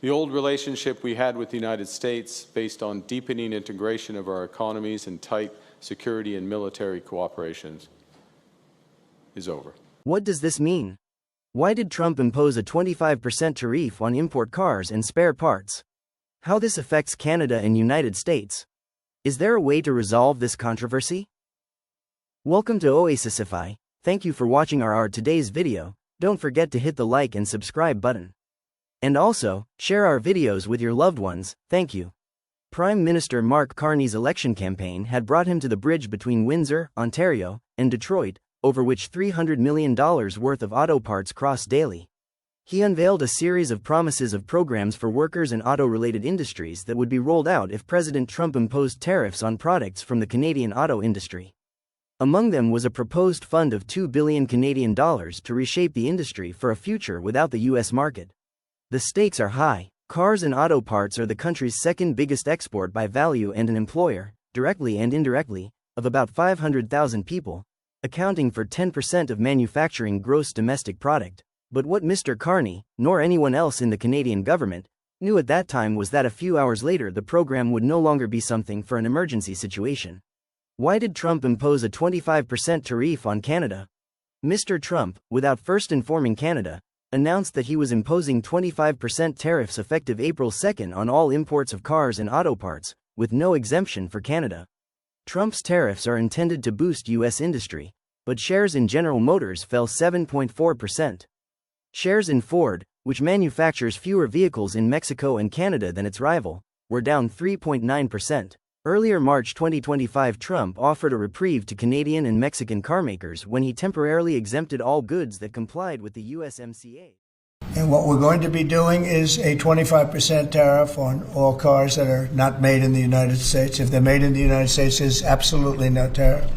The old relationship we had with the United States, based on deepening integration of our economies and tight security and military cooperations, is over. What does this mean? Why did Trump impose a 25% tariff on import cars and spare parts? How this affects Canada and United States? Is there a way to resolve this controversy? Welcome to Oasisify. Thank you for watching our today's video. Don't forget to hit the like and subscribe button. And also, share our videos with your loved ones, thank you. Prime Minister Mark Carney's election campaign had brought him to the bridge between Windsor, Ontario, and Detroit, over which $300 million worth of auto parts cross daily. He unveiled a series of promises of programs for workers in auto-related industries that would be rolled out if President Trump imposed tariffs on products from the Canadian auto industry. Among them was a proposed fund of $2 billion Canadian dollars to reshape the industry for a future without the U.S. market. The stakes are high. Cars and auto parts are the country's second biggest export by value and an employer, directly and indirectly, of about 500,000 people, accounting for 10% of manufacturing gross domestic product. But what Mr. Carney, nor anyone else in the Canadian government, knew at that time was that a few hours later the program would no longer be something for an emergency situation. Why did Trump impose a 25% tariff on Canada? Mr. Trump, without first informing Canada, announced that he was imposing 25% tariffs effective April 2 on all imports of cars and auto parts, with no exemption for Canada. Trump's tariffs are intended to boost U.S. industry, but shares in General Motors fell 7.4%. Shares in Ford, which manufactures fewer vehicles in Mexico and Canada than its rival, were down 3.9%. Earlier March 2025, Trump offered a reprieve to Canadian and Mexican carmakers when he temporarily exempted all goods that complied with the USMCA. And what we're going to be doing is a 25% tariff on all cars that are not made in the United States. If they're made in the United States, there's absolutely no tariff.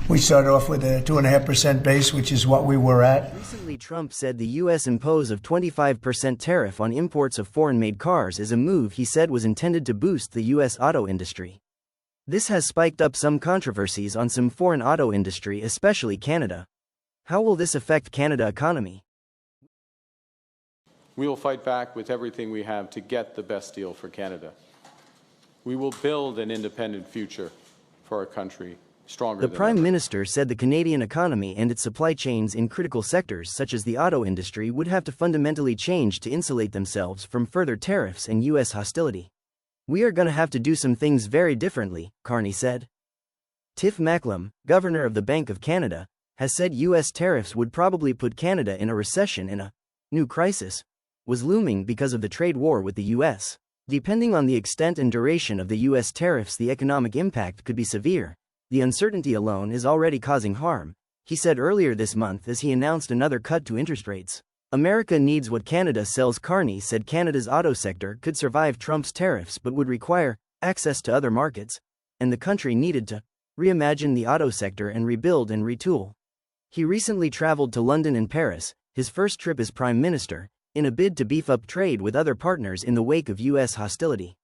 We started off with a 2.5% base, which is what we were at. Recently, Trump said the U.S. impose of 25% tariff on imports of foreign-made cars is a move he said was intended to boost the U.S. auto industry. This has spiked up some controversies on some foreign auto industry, especially Canada. How will this affect Canada economy? We will fight back with everything we have to get the best deal for Canada. We will build an independent future for our country, stronger than The Prime ever. Minister said the Canadian economy and its supply chains in critical sectors such as the auto industry would have to fundamentally change to insulate themselves from further tariffs and U.S. hostility. We are going to have to do some things very differently, Carney said. Tiff Macklem, governor of the Bank of Canada, has said U.S. tariffs would probably put Canada in a recession and a new crisis was looming because of the trade war with the U.S. Depending on the extent and duration of the U.S. tariffs, the economic impact could be severe. The uncertainty alone is already causing harm, he said earlier this month as he announced another cut to interest rates. America needs what Canada sells. Carney said Canada's auto sector could survive Trump's tariffs but would require access to other markets, and the country needed to reimagine the auto sector and rebuild and retool. He recently traveled to London and Paris, his first trip as Prime Minister, in a bid to beef up trade with other partners in the wake of U.S. hostility.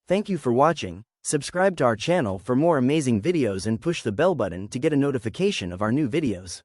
Thank you for watching. Subscribe to our channel for more amazing videos and push the bell button to get a notification of our new videos.